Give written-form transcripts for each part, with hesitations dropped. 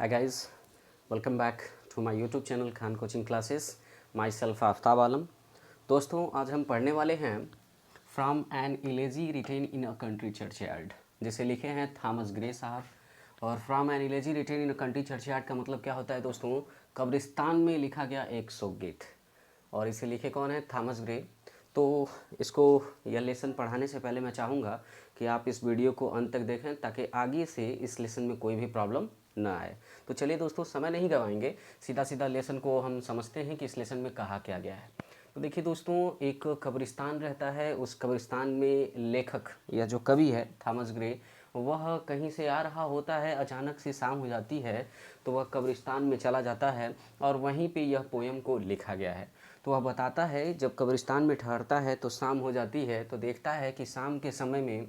Hi guys, welcome back to my YouTube channel Khan coaching classes. माई सेल्फ आफ्ताब आलम. दोस्तों आज हम पढ़ने वाले हैं from an elegy written in a country churchyard, जिसे लिखे हैं थॉमस ग्रे साहब. और from an elegy written in a country churchyard का मतलब क्या होता है दोस्तों? कब्रिस्तान में लिखा गया एक शोकगीत. और इसे लिखे कौन है? Thomas Gray. तो इसको यह लेसन पढ़ाने से पहले मैं चाहूँगा कि आप इस वीडियो को अंत तक देखें ताकि आगे से इस लेसन में कोई भी प्रॉब्लम ना आए. तो चलिए दोस्तों, समय नहीं गवाएंगे, सीधा सीधा लेसन को हम समझते हैं कि इस लेसन में कहा क्या गया है. तो देखिए दोस्तों, एक कब्रिस्तान रहता है. उस कब्रिस्तान में लेखक या जो कवि है थॉमस ग्रे, वह कहीं से आ रहा होता है. अचानक से शाम हो जाती है तो वह कब्रिस्तान में चला जाता है और वहीं पे यह पोएम को लिखा गया है. तो वह बताता है जब कब्रिस्तान में ठहरता है तो शाम हो जाती है, तो देखता है कि शाम के समय में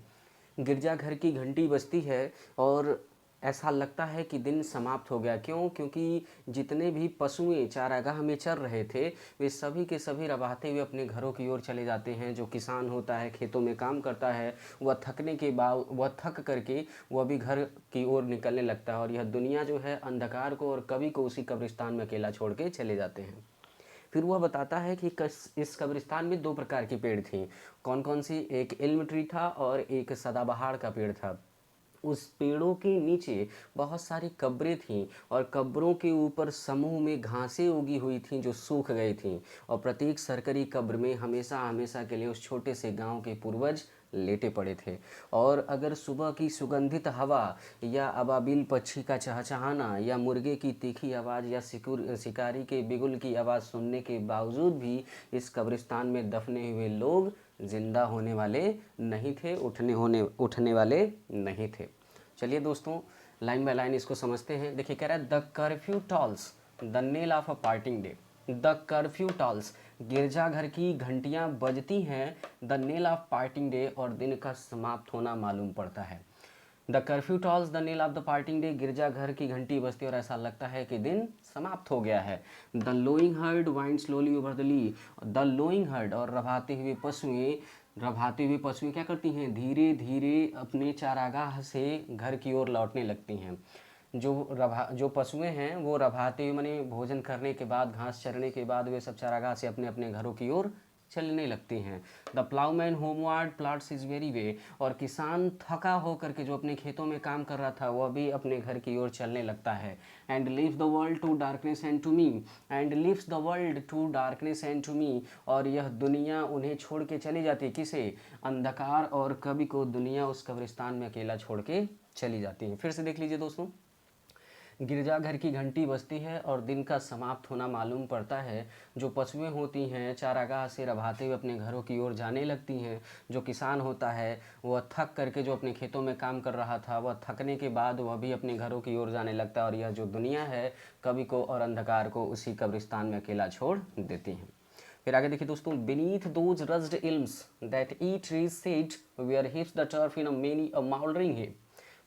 गिरजाघर की घंटी बजती है और ऐसा लगता है कि दिन समाप्त हो गया. क्यों? क्योंकि जितने भी पशुएं चारागाह में चर रहे थे वे सभी के सभी रवाते हुए अपने घरों की ओर चले जाते हैं. जो किसान होता है, खेतों में काम करता है, वह थकने के बाद वह थक करके वह भी घर की ओर निकलने लगता है. और यह दुनिया जो है अंधकार को और कवि को उसी कब्रिस्तान में अकेला छोड़ के चले जाते हैं. फिर वह बताता है कि इस कब्रिस्तान में दो प्रकार की पेड़ थी. कौन कौन सी? एक इल्म ट्री था और एक सदाबहार का पेड़ था. उस पेड़ों के नीचे बहुत सारी कब्रें थीं और कब्रों के ऊपर समूह में घासें उगी हुई थीं जो सूख गई थीं. और प्रत्येक सरकरी कब्र में हमेशा हमेशा के लिए उस छोटे से गांव के पूर्वज लेटे पड़े थे. और अगर सुबह की सुगंधित हवा या अबाबिल पक्षी का चहचहाना या मुर्गे की तीखी आवाज़ या शिकारी के बिगुल की आवाज़ सुनने के बावजूद भी इस कब्रिस्तान में दफने हुए लोग जिंदा होने वाले नहीं थे, उठने वाले नहीं थे. चलिए दोस्तों, लाइन बाय लाइन इसको समझते हैं. देखिए कह रहा है the curfew tolls the knell of a parting day. The curfew tolls, गिरजाघर की घंटियां बजती हैं. The knell of parting day, और दिन का समाप्त होना मालूम पड़ता है. The curfew tolls the knell of the parting day, गिरजाघर की घंटी बजती और ऐसा लगता है कि दिन समाप्त हो गया है. The lowing herd wind slowly over the lea. The lowing herd, और रभाते हुए पशुएं क्या करती हैं? धीरे धीरे अपने चारागाह से घर की ओर लौटने लगती हैं. जो पशुएं हैं वो रभाते हुए माने भोजन करने के बाद, घास चरने के बाद वे सब चारागाह से अपने अपने घरों की ओर चलने लगती हैं. The ploughman homeward plods his weary way, और किसान थका होकर के जो अपने खेतों में काम कर रहा था वह भी अपने घर की ओर चलने लगता है. And leaves the world to darkness and to me. And leaves the world to darkness and to me, और यह दुनिया उन्हें छोड़ के चली जाती है. किसे? अंधकार और कवि को दुनिया उस कब्रिस्तान में अकेला छोड़ के चली जाती है. फिर से देख लीजिए दोस्तों, गिरजाघर की घंटी बजती है और दिन का समाप्त होना मालूम पड़ता है. जो पशुएं होती हैं चारागाह से रभाते हुए अपने घरों की ओर जाने लगती हैं. जो किसान होता है वह थक करके जो अपने खेतों में काम कर रहा था, वह थकने के बाद वह भी अपने घरों की ओर जाने लगता है. और यह जो दुनिया है कवि को और अंधकार को उसी कब्रिस्तान में अकेला छोड़ देती है. फिर आगे देखिए दोस्तों, beneath those rust ilms that each tree said where hips the turf in a many a mouldering heap.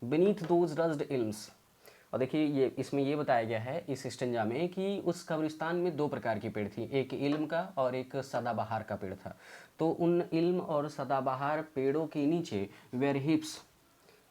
beneath those rust ilms, और देखिए ये इसमें ये बताया गया है इस स्टेंजा में कि उस कब्रिस्तान में दो प्रकार की पेड़ थी, एक इल्म का और एक सदाबहार का पेड़ था. तो उन इल्म और सदाबहार पेड़ों के नीचे वेयर हिप्स,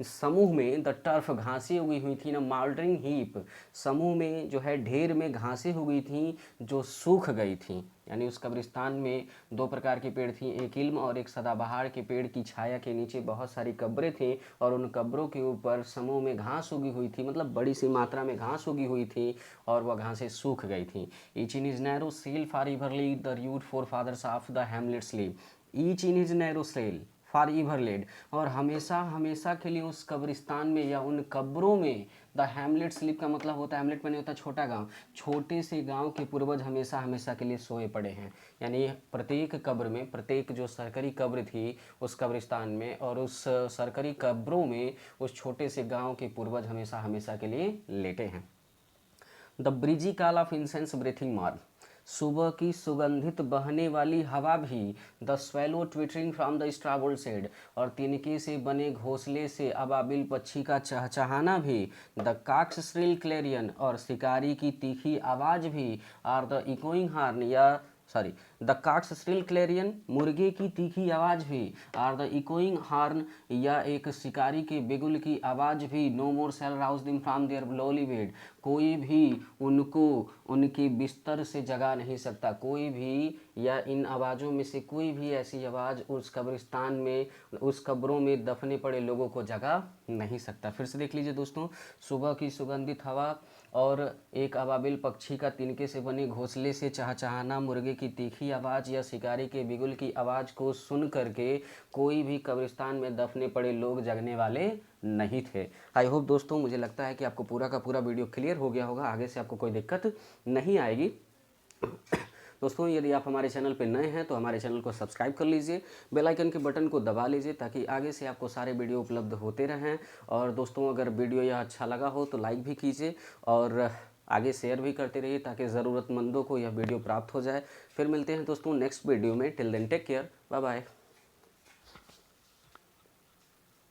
समूह में, द टर्फ, घासें उगी हुई थी ना, माल्डरिंग हीप, समूह में जो है ढेर में घासें उगी थी जो सूख गई थी. यानी उस कब्रिस्तान में दो प्रकार की पेड़ थी, एक इल्म और एक सदाबहार के पेड़ की छाया के नीचे बहुत सारी कब्रें थी और उन कब्रों के ऊपर समूह में घास उगी हुई थी, मतलब बड़ी सी मात्रा में घास उगी हुई थी और वह घासें सूख गई थी. Each in his narrow cell for ever laid the rude फोर फादर्स of the hamlets live. Each in his narrow cell for ever laid, और हमेशा हमेशा के लिए उस कब्रिस्तान में या उन कब्रों में, द हैमलेट स्लीप का मतलब होता है, हैमलेट मैंने होता है छोटा गांव, छोटे से गांव के पूर्वज हमेशा हमेशा के लिए सोए पड़े हैं. यानी प्रत्येक कब्र में, प्रत्येक जो सरकरी कब्र थी उस कब्रिस्तान में और उस सरकरी कब्रों में उस छोटे से गांव के पूर्वज हमेशा हमेशा के लिए लेटे हैं. The breezy call of incense breathing morn, सुबह की सुगंधित बहने वाली हवा भी, the swallow twittering from the straw built shed, और तिनके से बने घोंसले से अबाबिल पक्षी का चहचहाना भी, द काक्स श्रिल क्लेरियन, और शिकारी की तीखी आवाज़ भी, और द इकोइंग हार्न या द काक्स श्रिल क्लेरियन, मुर्गे की तीखी आवाज़ भी, आर द इकोइंग हार्न, या एक शिकारी के बिगुल की आवाज़ भी, नो मोर सेल राउज दिम फ्रॉम देयर लोली बेड, कोई भी उनको उनके बिस्तर से जगा नहीं सकता, कोई भी या इन आवाज़ों में से कोई भी ऐसी आवाज़ उस कब्रिस्तान में, उस कब्रों में दफने पड़े लोगों को जगा नहीं सकता। फिर से देख लीजिए दोस्तों, सुबह की सुगंधित हवा और एक अबाबिल पक्षी का तिनके से बने घोंसले से चहचहाना, मुर्गे की तीखी आवाज़ या शिकारी के बिगुल की आवाज़ को सुन करके कोई भी कब्रिस्तान में दफने पड़े लोग जगने वाले नहीं थे। आई होप दोस्तों, मुझे लगता है कि आपको पूरा का पूरा वीडियो क्लियर हो गया होगा, आगे से आपको कोई दिक्कत नहीं आएगी। दोस्तों, यदि आप हमारे चैनल पर नए हैं तो हमारे चैनल को सब्सक्राइब कर लीजिए, बेल आइकन के बटन को दबा लीजिए ताकि आगे से आपको सारे वीडियो उपलब्ध होते रहें। और दोस्तों, अगर वीडियो यह अच्छा लगा हो तो लाइक भी कीजिए और आगे शेयर भी करते रहिए ताकि ज़रूरतमंदों को यह वीडियो प्राप्त हो जाए। फिर मिलते हैं दोस्तों नेक्स्ट वीडियो में। Till then take care, bye bye.